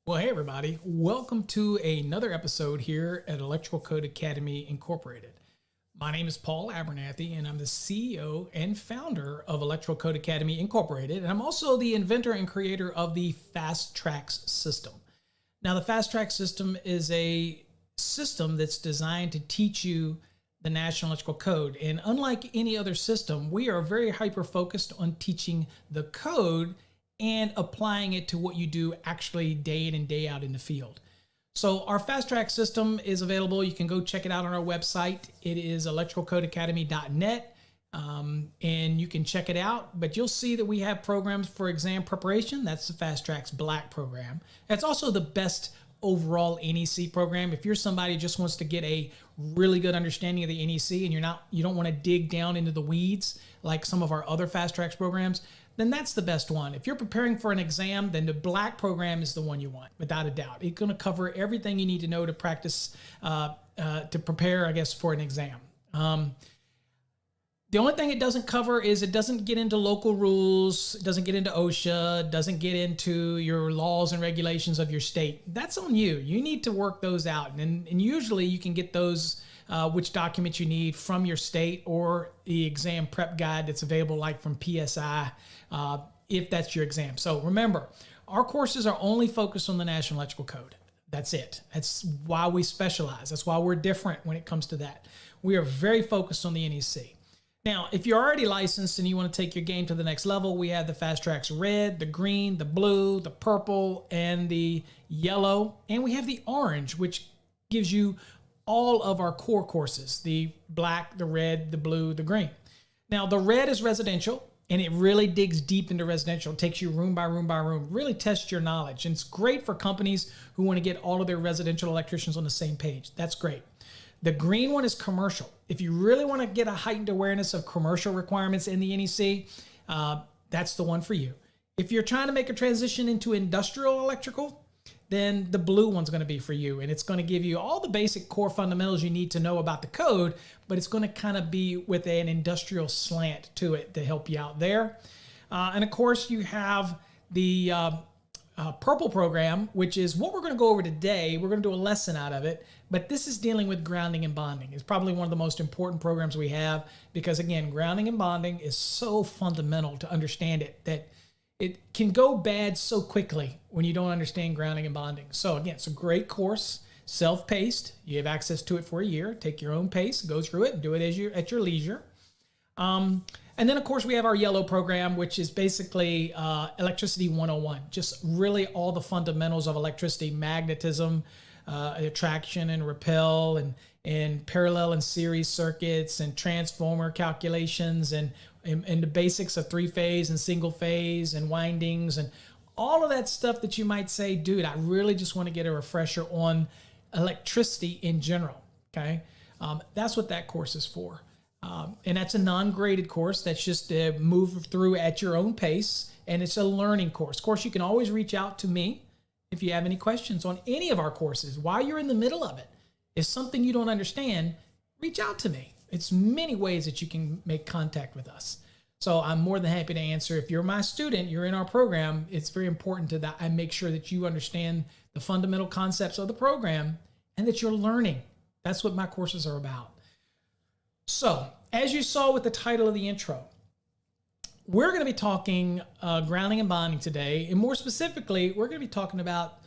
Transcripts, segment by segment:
Well, hey everybody, welcome to another episode here at Electrical Code Academy Incorporated. My name is Paul Abernathy and I'm the CEO and founder of Electrical Code Academy Incorporated, and I'm also the inventor and creator of the Fast Tracks system. Now, the Fast Track system is a system that's designed to teach you the National Electrical Code, and unlike any other system, we are very hyper-focused on teaching the code and applying it to what you do actually day in and day out in the field. So our Fast Track system is available. You can go check it out on our website. It is electricalcodeacademy.net, and you can check it out. But you'll see that we have programs for exam preparation. That's the Fast Track's Black program. That's also the best overall NEC program. If you're somebody who just wants to get a really good understanding of the NEC and you don't want to dig down into the weeds like some of our other Fast Tracks programs, then that's the best one. If you're preparing for an exam, then the Black program is the one you want, without a doubt. It's going to cover everything you need to know to practice, to prepare, I guess, for an exam. The only thing it doesn't cover is it doesn't get into local rules, it doesn't get into OSHA, doesn't get into your laws and regulations of your state. That's on you. You need to work those out. And usually you can get those, which documents you need from your state or the exam prep guide that's available like from PSI, if that's your exam. So remember, our courses are only focused on the National Electrical Code. That's it. That's why we specialize. That's why we're different when it comes to that. We are very focused on the NEC. Now, if you're already licensed and you want to take your game to the next level, we have the Fast Tracks red, the green, the blue, the purple, and the yellow. And we have the orange, which gives you all of our core courses, the black, the red, the blue, the green. Now, the red is residential, and it really digs deep into residential. It takes you room by room by room, really tests your knowledge. And it's great for companies who want to get all of their residential electricians on the same page. That's great. The green one is commercial. If you really want to get a heightened awareness of commercial requirements in the NEC, that's the one for you. If you're trying to make a transition into industrial electrical, then the blue one's going to be for you. And it's going to give you all the basic core fundamentals you need to know about the code, but it's going to kind of be with an industrial slant to it to help you out there. And of course, you have the purple program, which is what we're going to go over today. We're going to do a lesson out of it, but this is dealing with grounding and bonding. It's probably one of the most important programs we have because, again, grounding and bonding is so fundamental to understand it that it can go bad so quickly when you don't understand grounding and bonding. So again, it's a great course, self-paced. You have access to it for a year. Take your own pace, go through it, and do it at your leisure. And then, of course, we have our yellow program, which is basically Electricity 101, just really all the fundamentals of electricity, magnetism, attraction and repel, and parallel and series circuits, and transformer calculations, and the basics of three-phase and single-phase and windings, and all of that stuff that you might say, dude, I really just want to get a refresher on electricity in general, okay? That's what that course is for. And that's a non-graded course. That's just move through at your own pace, and it's a learning course. Of course, you can always reach out to me if you have any questions on any of our courses while you're in the middle of it. If something you don't understand, reach out to me. It's many ways that you can make contact with us. So I'm more than happy to answer. If you're my student, you're in our program, it's very important that I make sure that you understand the fundamental concepts of the program and that you're learning. That's what my courses are about. So, as you saw with the title of the intro, we're going to be talking grounding and bonding today. And more specifically, we're going to be talking about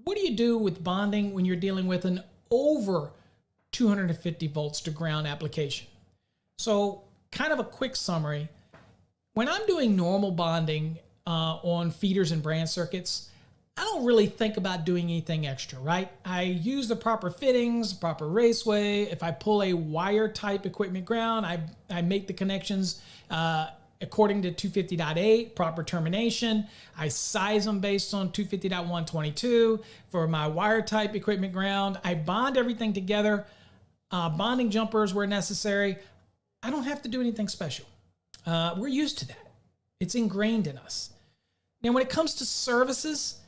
what do you do with bonding when you're dealing with an over 250 volts to ground application. So, kind of a quick summary. When I'm doing normal bonding on feeders and branch circuits, I don't really think about doing anything extra, right? I use the proper fittings, proper raceway. If I pull a wire type equipment ground, I make the connections according to 250.8, proper termination. I size them based on 250.122 for my wire type equipment ground. I bond everything together, bonding jumpers where necessary. I don't have to do anything special. We're used to that. It's ingrained in us. Now, when it comes to services,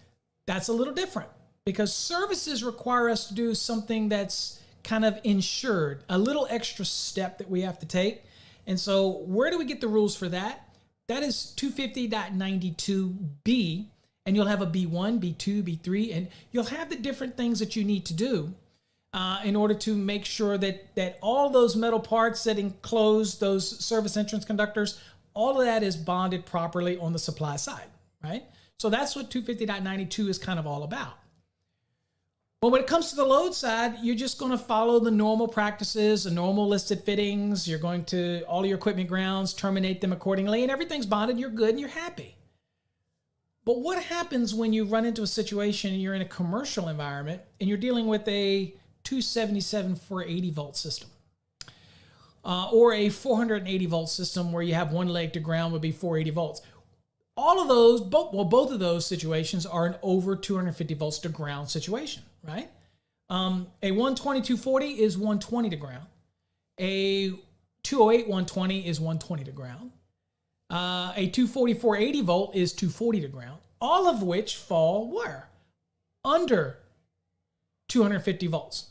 that's a little different because services require us to do something that's kind of insured, a little extra step that we have to take. And so where do we get the rules for that? That is 250.92B, and you'll have a B1, B2, B3, and you'll have the different things that you need to do in order to make sure that all those metal parts that enclose those service entrance conductors, all of that is bonded properly on the supply side, right? So that's what 250.92 is kind of all about. But when it comes to the load side, you're just going to follow the normal practices, the normal listed fittings. You're going to, all your equipment grounds, terminate them accordingly, and everything's bonded, you're good, and you're happy. But what happens when you run into a situation, you're in a commercial environment, and you're dealing with a 277 480 volt system? Or a 480 volt system where you have one leg to ground would be 480 volts. All of those, both of those situations are an over 250 volts to ground situation, right? A 120 240 is 120 to ground. A 208 120 is 120 to ground. A 240 480 volt is 240 to ground. All of which fall where? Under 250 volts.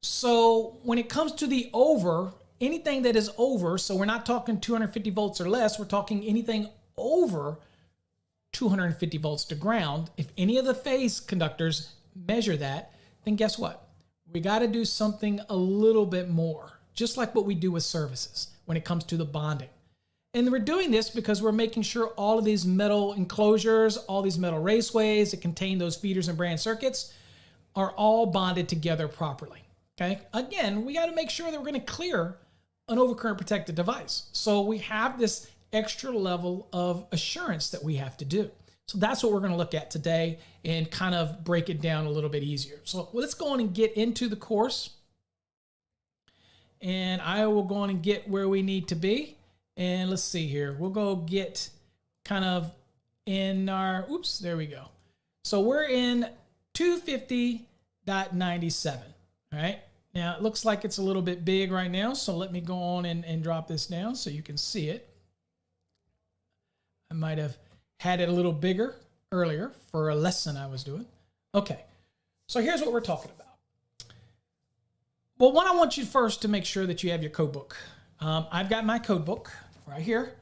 So when it comes to the over, anything that is over, so we're not talking 250 volts or less, we're talking anything over 250 volts to ground. If any of the phase conductors measure that, then guess what? We got to do something a little bit more, just like what we do with services when it comes to the bonding. And we're doing this because we're making sure all of these metal enclosures, all these metal raceways that contain those feeders and branch circuits are all bonded together properly. Okay. Again, we got to make sure that we're going to clear an overcurrent protected device. So we have this extra level of assurance that we have to do. So that's what we're going to look at today and kind of break it down a little bit easier. So let's go on and get into the course. And I will go on and get where we need to be. And let's see here. We'll go get kind of in our, oops, there we go. So we're in 250.97, all right? Now, it looks like it's a little bit big right now, so let me go on and drop this down so you can see it. I might have had it a little bigger earlier for a lesson I was doing. Okay, so here's what we're talking about. Well, one, I want you first to make sure that you have your code book. I've got my code book right here.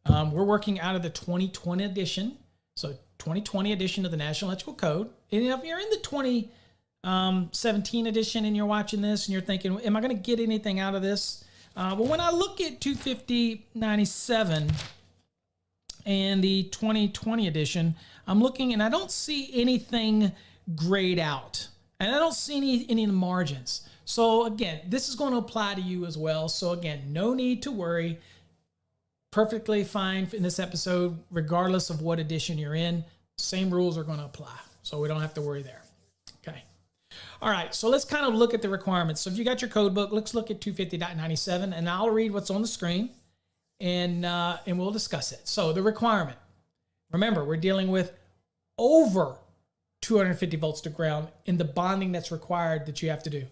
We're working out of the 2020 edition, so 2020 edition of the National Electrical Code. And if you're in the 2017 edition and you're watching this and you're thinking, am I going to get anything out of this? Well, when I look at 250.97 and the 2020 edition, I'm looking and I don't see anything grayed out. And I don't see any margins. So again, this is going to apply to you as well. So again, no need to worry. Perfectly fine in this episode, regardless of what edition you're in. Same rules are going to apply. So we don't have to worry there. Okay. All right. So let's kind of look at the requirements. So if you got your code book, let's look at 250.97 and I'll read what's on the screen and we'll discuss it. So the requirement, remember, we're dealing with over 250 volts to ground in the bonding that's required that you have to do.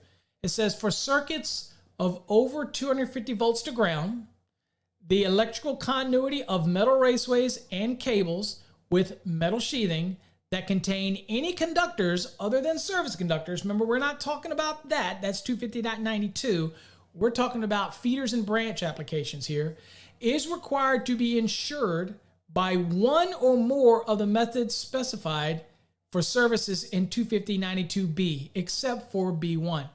It says for circuits of over 250 volts to ground, the electrical continuity of metal raceways and cables with metal sheathing that contain any conductors other than service conductors. Remember, we're not talking about that. That's 250.92. We're talking about feeders and branch applications here. Is required to be insured by one or more of the methods specified for services in 250.92B, except for B1.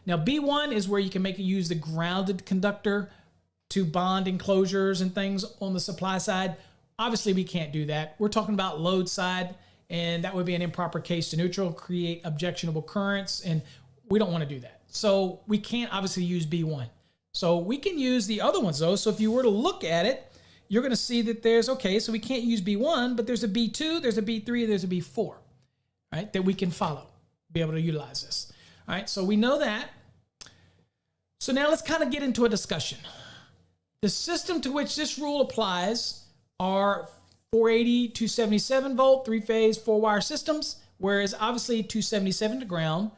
Now, B1 is where you can use the grounded conductor to bond enclosures and things on the supply side. Obviously, we can't do that. We're talking about load side, and that would be an improper case to neutral, create objectionable currents, and we don't want to do that. So we can't obviously use B1. So we can use the other ones, though. So if you were to look at it, you're going to see that there's, okay, so we can't use B1, but there's a B2, there's a B3, there's a B4, right, that we can follow, be able to utilize this. All right, so we know that. So now let's kind of get into a discussion. The system to which this rule applies are 480, 277 volt, three-phase, four-wire systems, whereas obviously 277 to ground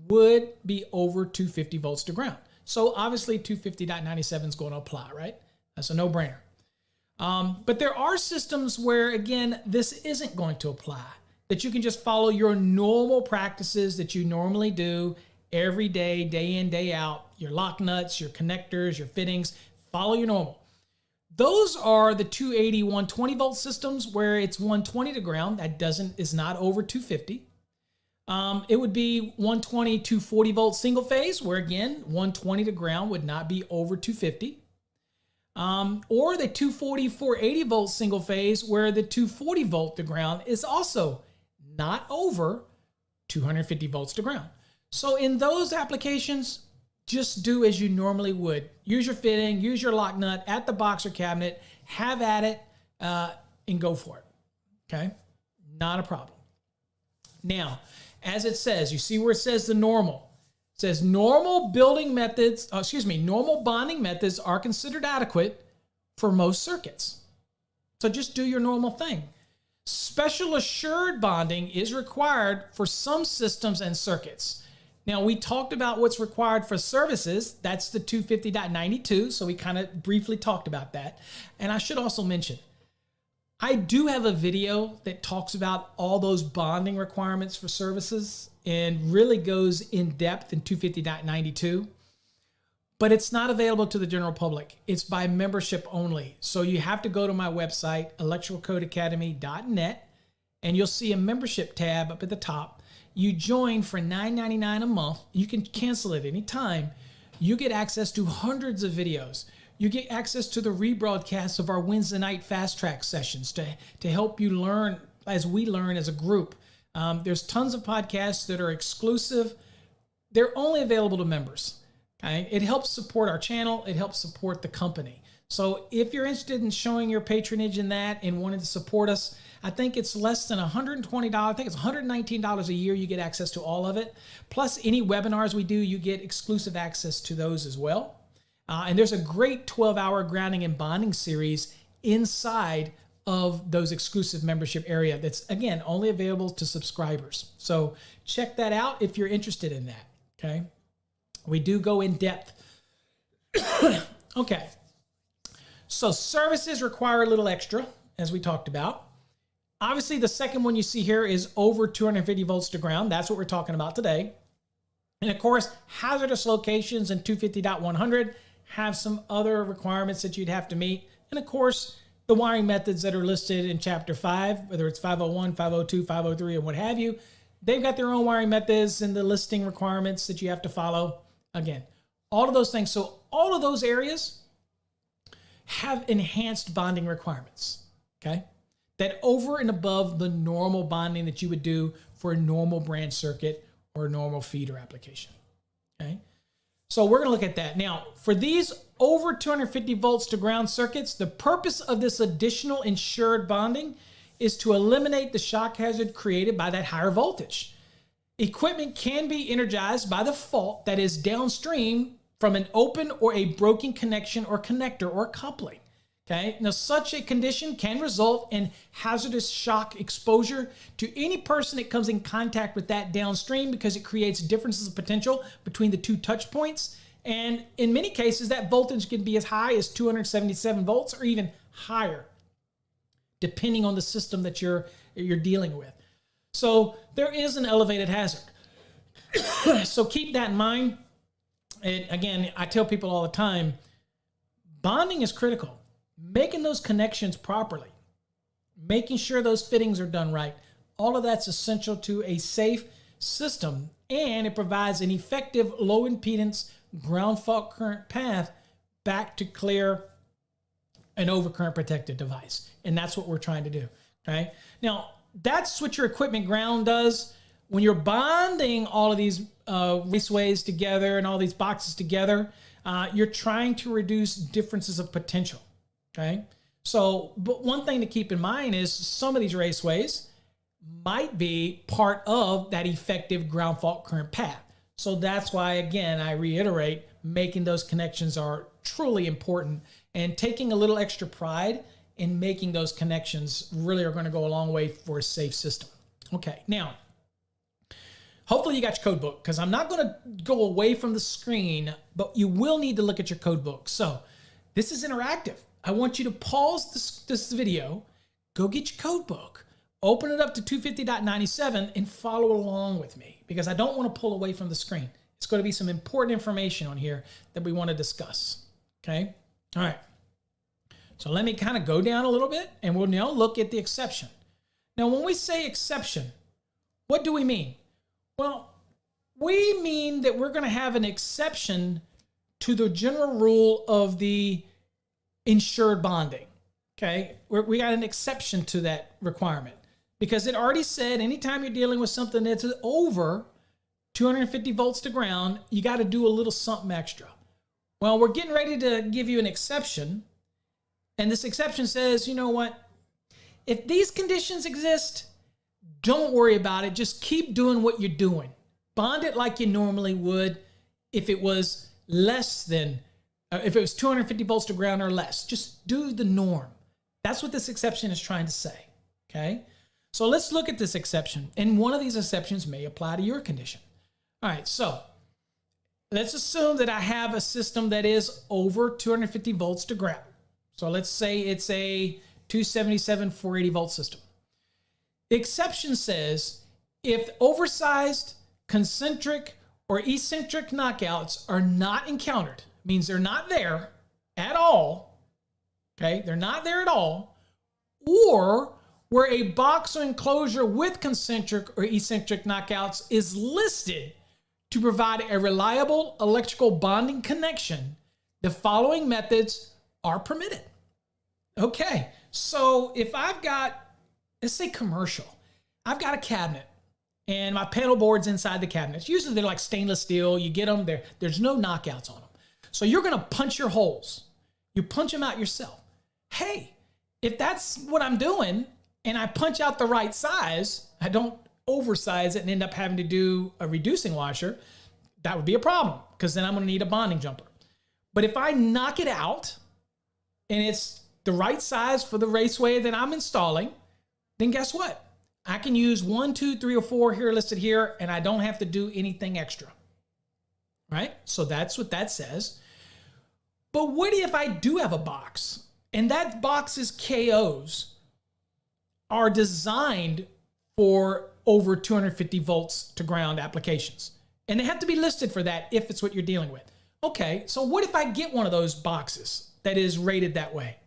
would be over 250 volts to ground. So obviously 250.97 is going to apply, right? That's a no-brainer. But there are systems where, again, this isn't going to apply, that you can just follow your normal practices that you normally do every day, day in, day out, your lock nuts, your connectors, your fittings, follow your normal. Those are the 280, 120 volt systems where it's 120 to ground. That is not over 250. It would be 120, 240 volt single phase, where again, 120 to ground would not be over 250. Or the 240, 480 volt single phase, where the 240 volt to ground is also not over 250 volts to ground. So in those applications, just do as you normally would. Use your fitting, use your lock nut at the box or cabinet, have at it, and go for it. Okay? Not a problem. Now, as it says, you see where it says the normal. It says normal bonding methods are considered adequate for most circuits. So just do your normal thing. Special assured bonding is required for some systems and circuits. Now, we talked about what's required for services. That's the 250.92, so we kind of briefly talked about that. And I should also mention, I do have a video that talks about all those bonding requirements for services and really goes in depth in 250.92, but it's not available to the general public. It's by membership only. So you have to go to my website, electricalcodeacademy.net, and you'll see a membership tab up at the top. You join for $9.99 a month. You can cancel at any time. You get access to hundreds of videos. You get access to the rebroadcasts of our Wednesday night fast track sessions to help you learn as we learn as a group. There's tons of podcasts that are exclusive. They're only available to members. Okay? It helps support our channel. It helps support the company. So if you're interested in showing your patronage in that and wanting to support us, I think it's less than $120. I think it's $119 a year. You get access to all of it. Plus any webinars we do, you get exclusive access to those as well. And there's a great 12-hour grounding and bonding series inside of those exclusive membership area that's, again, only available to subscribers. So check that out if you're interested in that, okay? We do go in depth. Okay. So services require a little extra, as we talked about. Obviously, the second one you see here is over 250 volts to ground. That's what we're talking about today. And of course, hazardous locations and 250.100 have some other requirements that you'd have to meet. And of course, the wiring methods that are listed in Chapter 5, whether it's 501, 502, 503, or what have you, they've got their own wiring methods and the listing requirements that you have to follow. Again, all of those things. So all of those areas have enhanced bonding requirements, okay? That over and above the normal bonding that you would do for a normal branch circuit or a normal feeder application, okay? So we're going to look at that. Now, for these over 250 volts to ground circuits, the purpose of this additional insured bonding is to eliminate the shock hazard created by that higher voltage. Equipment can be energized by the fault that is downstream from an open or a broken connection or connector or coupling. Okay, now such a condition can result in hazardous shock exposure to any person that comes in contact with that downstream because it creates differences of potential between the two touch points. And in many cases, that voltage can be as high as 277 volts or even higher, depending on the system that you're dealing with. So there is an elevated hazard. So keep that in mind. And again, I tell people all the time, bonding is critical. Making those connections properly, making sure those fittings are done right, all of that's essential to a safe system, and it provides an effective low impedance ground fault current path back to clear an overcurrent protected device. And that's what we're trying to do, okay? Now, that's what your equipment ground does. When you're bonding all of these raceways together and all these boxes together, you're trying to reduce differences of potential. Okay, so, but one thing to keep in mind is some of these raceways might be part of that effective ground fault current path. So that's why, again, I reiterate, making those connections are truly important, and taking a little extra pride in making those connections really are going to go a long way for a safe system. Okay, now, hopefully you got your code book, because I'm not going to go away from the screen, but you will need to look at your code book. So this is interactive. I want you to pause this video, go get your code book, open it up to 250.97 and follow along with me, because I don't want to pull away from the screen. It's going to be some important information on here that we want to discuss. Okay? All right. So let me kind of go down a little bit and we'll now look at the exception. Now, when we say exception, what do we mean? Well, we mean that we're going to have an exception to the general rule of the insured bonding. Okay, we got an exception to that requirement because it already said anytime you're dealing with something that's over 250 volts to ground, you got to do a little something extra. Well, we're getting ready to give you an exception, and this exception says, you know what? If these conditions exist, don't worry about it. Just keep doing what you're doing. Bond it like you normally would if it was less than, if it was 250 volts to ground or less. Just do the norm. That's what this exception is trying to say, okay? So let's look at this exception, and one of these exceptions may apply to your condition. All right, so let's assume that I have a system that is over 250 volts to ground. So let's say it's a 277 480 volt system. The exception says if oversized, concentric, or eccentric knockouts are not encountered, means they're not there at all, okay, they're not there at all, or where a box or enclosure with concentric or eccentric knockouts is listed to provide a reliable electrical bonding connection, the following methods are permitted. Okay, so if I've got, let's say commercial, I've got a cabinet and my panel board's inside the cabinets. Usually they're like stainless steel. You get them there. There's no knockouts on them. So you're going to punch your holes. You punch them out yourself. Hey, if that's what I'm doing and I punch out the right size, I don't oversize it and end up having to do a reducing washer, that would be a problem because then I'm going to need a bonding jumper. But if I knock it out and it's the right size for the raceway that I'm installing, then guess what? I can use 1, 2, 3, or 4 here listed here, and I don't have to do anything extra, right? So that's what that says. But what if I do have a box, and that box's KOs are designed for over 250 volts to ground applications, and they have to be listed for that if it's what you're dealing with. Okay, so what if I get one of those boxes that is rated that way?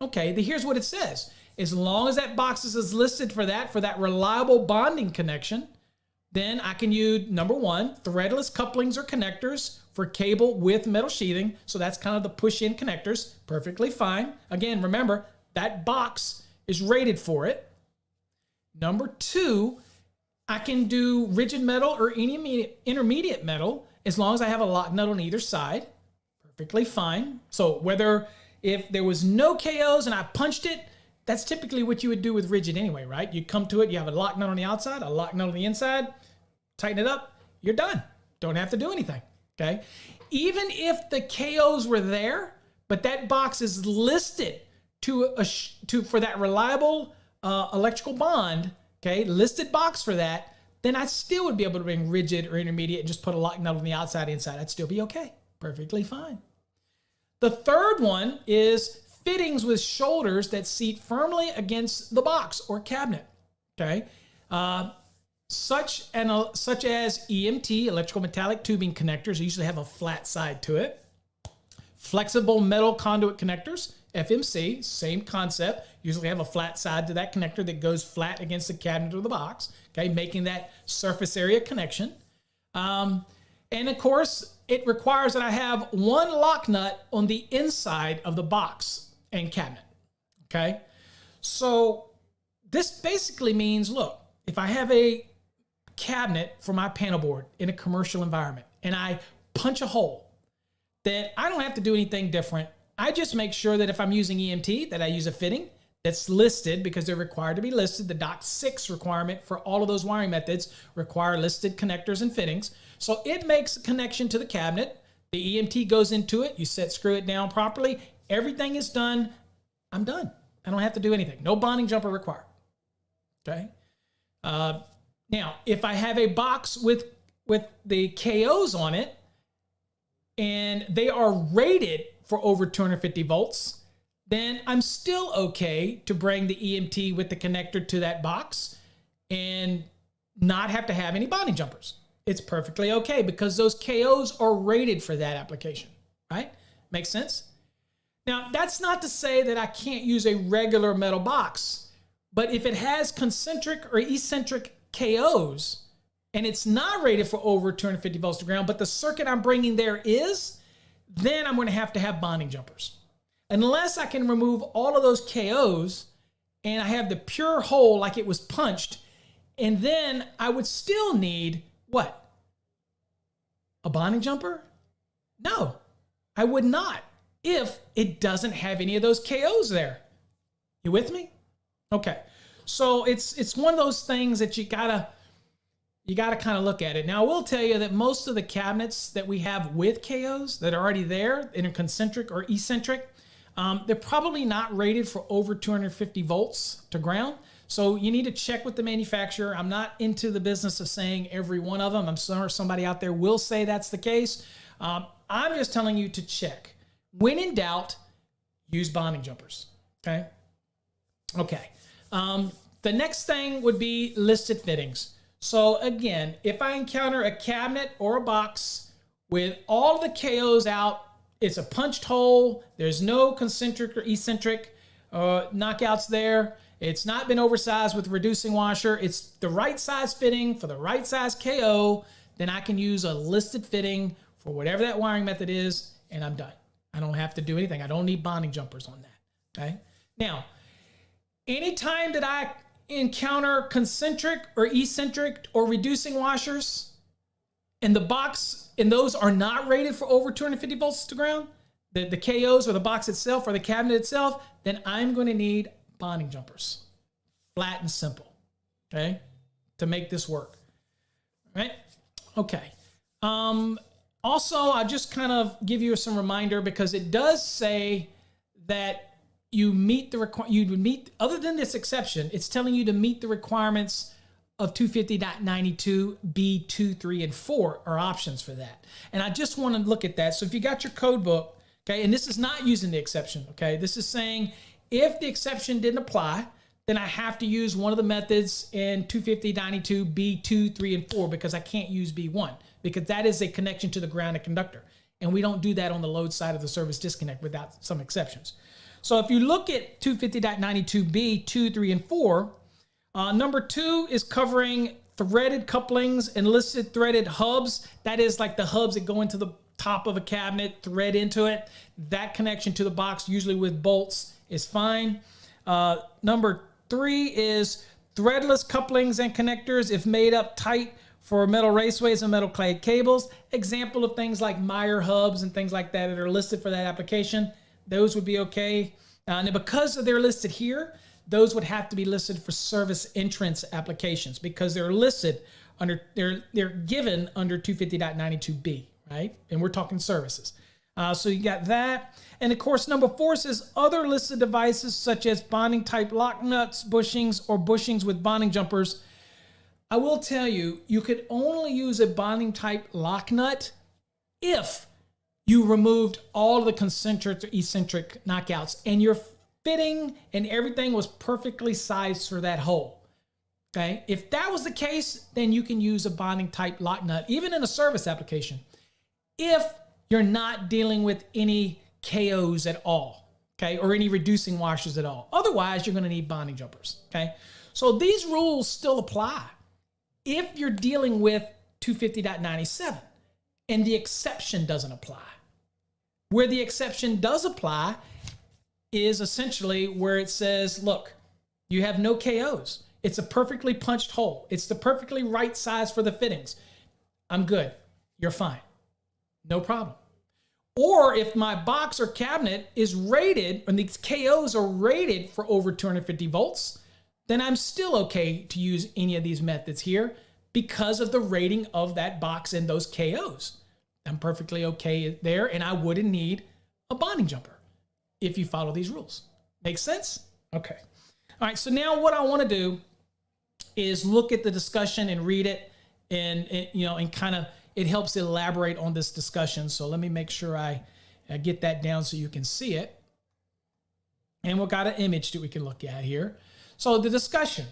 Okay, here's what it says. As long as that box is listed for that reliable bonding connection, then I can use, number one, threadless couplings or connectors for cable with metal sheathing. So that's kind of the push-in connectors, perfectly fine. Again, remember, that box is rated for it. Number two, I can do rigid metal or intermediate metal as long as I have a lock nut on either side, perfectly fine. So if there was no KOs and I punched it, that's typically what you would do with rigid anyway, right? You come to it, you have a lock nut on the outside, a lock nut on the inside, tighten it up, you're done. Don't have to do anything, okay? Even if the KOs were there, but that box is listed for that reliable electrical bond, okay, listed box for that, then I still would be able to bring rigid or intermediate and just put a lock nut on the outside, inside. I'd still be okay, perfectly fine. The third one is fittings with shoulders that seat firmly against the box or cabinet, okay? Such as EMT, electrical metallic tubing connectors, usually have a flat side to it. Flexible metal conduit connectors, FMC, same concept, usually have a flat side to that connector that goes flat against the cabinet or the box, okay, making that surface area connection. And of course, it requires that I have one lock nut on the inside of the box and cabinet, okay? So this basically means, look, if I have a cabinet for my panel board in a commercial environment and I punch a hole, then I don't have to do anything different. I just make sure that if I'm using EMT, that I use a fitting that's listed because they're required to be listed. The DOC 6 requirement for all of those wiring methods require listed connectors and fittings. So it makes a connection to the cabinet. The EMT goes into it. You screw it down properly. Everything is done. I'm done. I don't have to do anything. No bonding jumper required. Okay. Now, if I have a box with the KOs on it and they are rated for over 250 volts, then I'm still okay to bring the EMT with the connector to that box and not have to have any bonding jumpers. It's perfectly okay because those KOs are rated for that application, right? Makes sense? Now, that's not to say that I can't use a regular metal box, but if it has concentric or eccentric KOs and it's not rated for over 250 volts to ground, but the circuit I'm bringing there is, then I'm going to have bonding jumpers. Unless I can remove all of those KOs and I have the pure hole like it was punched, and then I would still need what? A bonding jumper? No, I would not if it doesn't have any of those KOs there. You with me? Okay. So it's one of those things that you gotta kind of look at it. Now, I will tell you that most of the cabinets that we have with KOs that are already there in a concentric or eccentric, they're probably not rated for over 250 volts to ground. So you need to check with the manufacturer. I'm not into the business of saying every one of them. I'm sure somebody out there will say that's the case. I'm just telling you to check. When in doubt, use bonding jumpers. Okay. Okay. The next thing would be listed fittings. So again, if I encounter a cabinet or a box with all the KOs out, it's a punched hole, there's no concentric or eccentric knockouts there, it's not been oversized with reducing washer, it's the right size fitting for the right size KO, then I can use a listed fitting for whatever that wiring method is, and I'm done. I don't have to do anything. I don't need bonding jumpers on that. Okay. Now, anytime that I encounter concentric or eccentric or reducing washers and the box and those are not rated for over 250 volts to ground, the KOs or the box itself or the cabinet itself, then I'm going to need bonding jumpers. Flat and simple. Okay. To make this work. All right. Okay. Also, I'll just kind of give you some reminder because it does say that you meet the other than this exception, it's telling you to meet the requirements of 250.92 B2, 3, and 4 are options for that. And I just want to look at that. So if you got your code book, okay, and this is not using the exception, okay, this is saying if the exception didn't apply, then I have to use one of the methods in 250.92 B2, 3, and 4 because I can't use B1 because that is a connection to the grounded conductor. And we don't do that on the load side of the service disconnect without some exceptions. So if you look at 250.92B, 2, 3, and 4, number 2 is covering threaded couplings and listed threaded hubs. That is like the hubs that go into the top of a cabinet, thread into it. That connection to the box, usually with bolts, is fine. Number 3 is threadless couplings and connectors if made up tight for metal raceways and metal clad cables. Example of things like Meyer hubs and things like that are listed for that application. Those would be okay. And because they're listed here, those would have to be listed for service entrance applications because they're listed under, they're given under 250.92B, right? And we're talking services. So you got that. And of course, number 4 says other listed devices such as bonding type lock nuts, bushings, or bushings with bonding jumpers. I will tell you, you could only use a bonding type lock nut if you removed all of the concentric or eccentric knockouts and your fitting and everything was perfectly sized for that hole. Okay. If that was the case, then you can use a bonding type lock nut, even in a service application, if you're not dealing with any KOs at all. Okay. Or any reducing washers at all. Otherwise, you're going to need bonding jumpers. Okay. So these rules still apply if you're dealing with 250.97 and the exception doesn't apply. Where the exception does apply is essentially where it says, look, you have no KOs. It's a perfectly punched hole. It's the perfectly right size for the fittings. I'm good. You're fine. No problem. Or if my box or cabinet is rated, and these KOs are rated for over 250 volts, then I'm still okay to use any of these methods here because of the rating of that box and those KOs. I'm perfectly okay there, and I wouldn't need a bonding jumper if you follow these rules. Make sense? Okay. All right, so now what I want to do is look at the discussion and read it, and kind of it helps elaborate on this discussion. So let me make sure I get that down so you can see it. And we've got an image that we can look at here. So the discussion.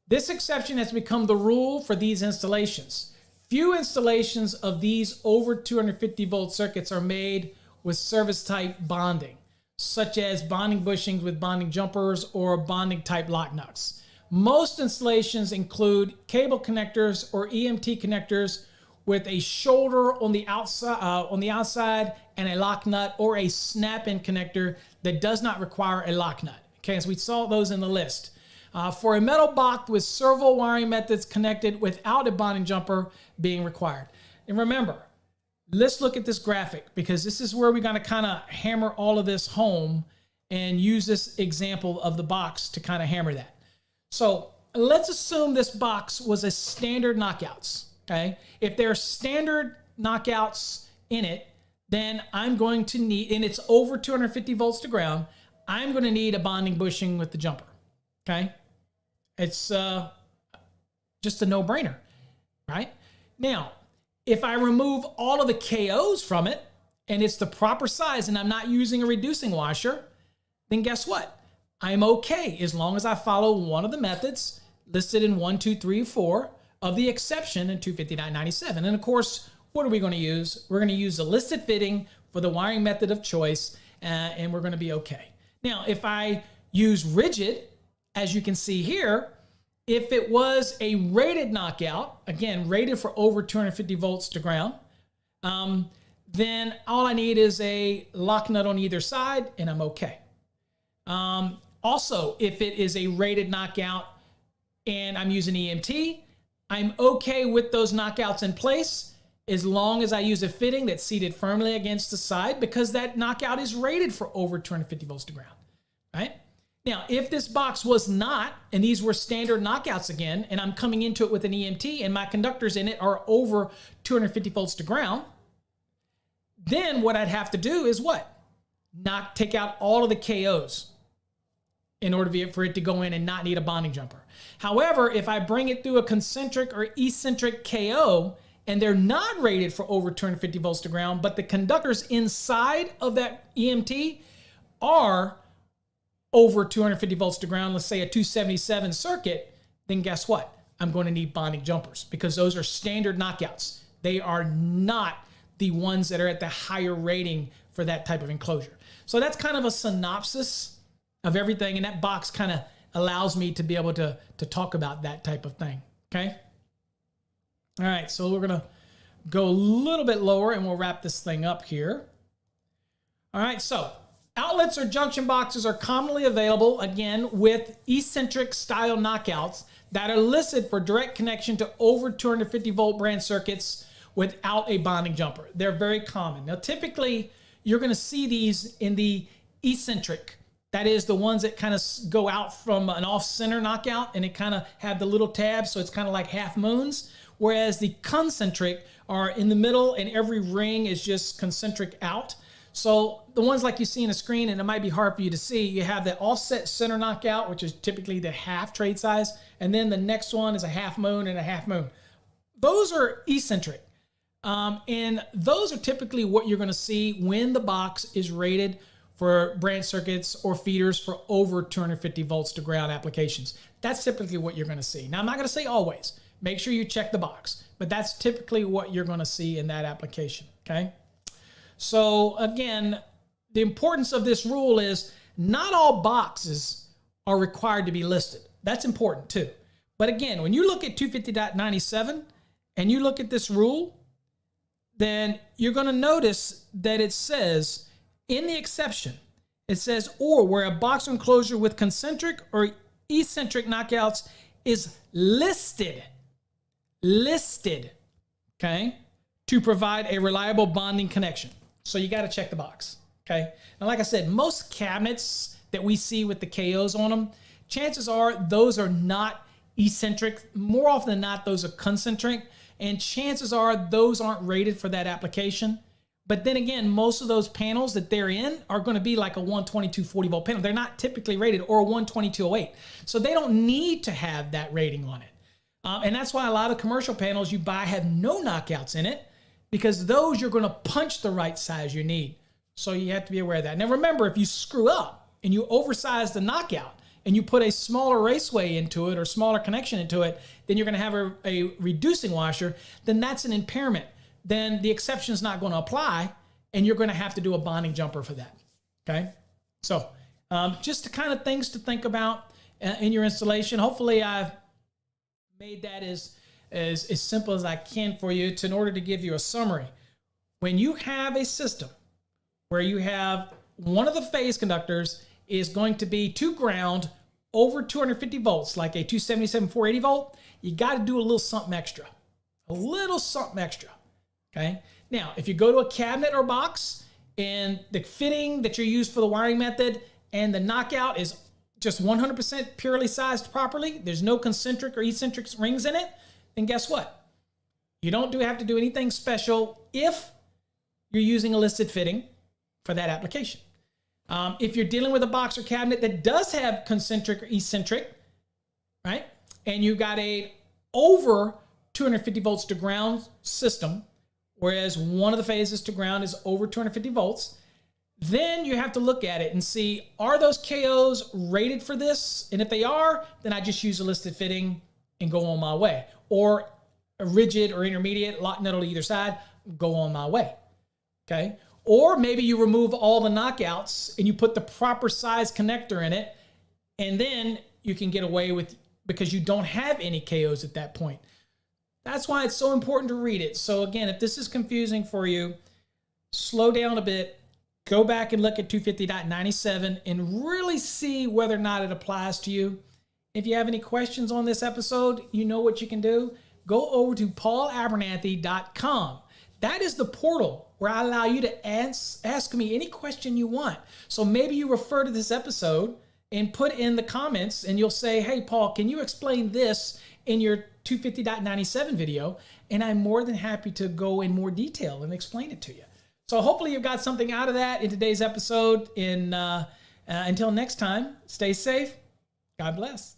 This exception has become the rule for these installations. Few installations of these over 250 volt circuits are made with service type bonding. such as bonding bushings with bonding jumpers or bonding type lock nuts. Most installations include cable connectors or EMT connectors with a shoulder on the outside and a lock nut, or a snap-in connector that does not require a lock nut. Okay, as we saw those in the list. For a metal box with servo wiring methods connected without a bonding jumper being required. And remember, let's look at this graphic, because this is where we're going to kind of hammer all of this home and use this example of the box to kind of hammer that. So let's assume this box was a standard knockouts. Okay, if there are standard knockouts in it, then I'm going to need, and it's over 250 volts to ground, I'm going to need a bonding bushing with the jumper. Okay, it's just a no-brainer, right? Now, if I remove all of the KOs from it, and it's the proper size, and I'm not using a reducing washer, then guess what? I'm okay as long as I follow one of the methods listed in 1, 2, 3, 4 of the exception in 259.97. And of course, what are we going to use? We're going to use the listed fitting for the wiring method of choice, and we're going to be okay. Now, if I use rigid, as you can see here, if it was a rated knockout, again, rated for over 250 volts to ground, then all I need is a lock nut on either side, and I'm okay. Also, if it is a rated knockout and I'm using EMT, I'm okay with those knockouts in place as long as I use a fitting that's seated firmly against the side, because that knockout is rated for over 250 volts to ground, right? Now, if this box was not, and these were standard knockouts again, and I'm coming into it with an EMT and my conductors in it are over 250 volts to ground, then what I'd have to do is what? Take out all of the KOs in order for it to go in and not need a bonding jumper. However, if I bring it through a concentric or eccentric KO, and they're not rated for over 250 volts to ground, but the conductors inside of that EMT are over 250 volts to ground, let's say a 277 circuit, then guess what? I'm going to need bonding jumpers, because those are standard knockouts. They are not the ones that are at the higher rating for that type of enclosure. So that's kind of a synopsis of everything, and that box kind of allows me to be able to talk about that type of thing, okay? All right, so we're gonna go a little bit lower and we'll wrap this thing up here. All right, so outlets or junction boxes are commonly available, again, with eccentric style knockouts that are listed for direct connection to over 250 volt branch circuits without a bonding jumper. They're very common. Now, typically, you're gonna see these in the eccentric. That is the ones that kind of go out from an off-center knockout, and it kind of have the little tabs, so it's kind of like half moons. Whereas the concentric are in the middle, and every ring is just concentric out. So the ones like you see in the screen, and it might be hard for you to see, you have the offset center knockout, which is typically the half trade size, and then the next one is a half moon and a half moon. Those are eccentric. And those are typically what you're going to see when the box is rated for branch circuits or feeders for over 250 volts to ground applications. That's typically what you're going to see. Now, I'm not going to say always. Make sure you check the box, but that's typically what you're going to see in that application, okay? So again, the importance of this rule is not all boxes are required to be listed. That's important too. But again, when you look at 250.97 and you look at this rule, then you're going to notice that it says in the exception, it says, or where a box enclosure with concentric or eccentric knockouts is listed, okay, to provide a reliable bonding connection. So you got to check the box, okay? And like I said, most cabinets that we see with the KOs on them, chances are those are not eccentric. More often than not, those are concentric, and chances are those aren't rated for that application. But then again, most of those panels that they're in are going to be like a 122 40 volt panel. They're not typically rated, or a 12208. So they don't need to have that rating on it. And that's why a lot of commercial panels you buy have no knockouts in it, because those you're going to punch the right size you need. So you have to be aware of that. Now remember, if you screw up and you oversize the knockout and you put a smaller raceway into it or smaller connection into it, then you're going to have a reducing washer, then that's an impairment. Then the exception is not going to apply, and you're going to have to do a bonding jumper for that, okay? So just the kind of things to think about in your installation. Hopefully I've made that as simple as I can for you in order to give you a summary. When you have a system where you have one of the phase conductors is going to be to ground over 250 volts, like a 277 480 volt, you got to do a little something extra. A little something extra, okay? Now, if you go to a cabinet or box and the fitting that you use for the wiring method and the knockout is just 100% purely sized properly, there's no concentric or eccentric rings in it, then guess what? You don't have to do anything special if you're using a listed fitting for that application. If you're dealing with a box or cabinet that does have concentric or eccentric, right, and you got a over 250 volts to ground system, whereas one of the phases to ground is over 250 volts, then you have to look at it and see, are those KOs rated for this? And if they are, then I just use a listed fitting and go on my way. Or a rigid or intermediate, lock nut on either side, go on my way, okay? Or maybe you remove all the knockouts and you put the proper size connector in it, and then you can get away with, because you don't have any KOs at that point. That's why it's so important to read it. So again, if this is confusing for you, slow down a bit, go back and look at 250.97 and really see whether or not it applies to you. If you have any questions on this episode, you know what you can do. Go over to paulabernathy.com. That is the portal where I allow you to ask me any question you want. So maybe you refer to this episode and put in the comments and you'll say, hey, Paul, can you explain this in your 250.97 video? And I'm more than happy to go in more detail and explain it to you. So hopefully you've got something out of that in today's episode. Until next time, stay safe. God bless.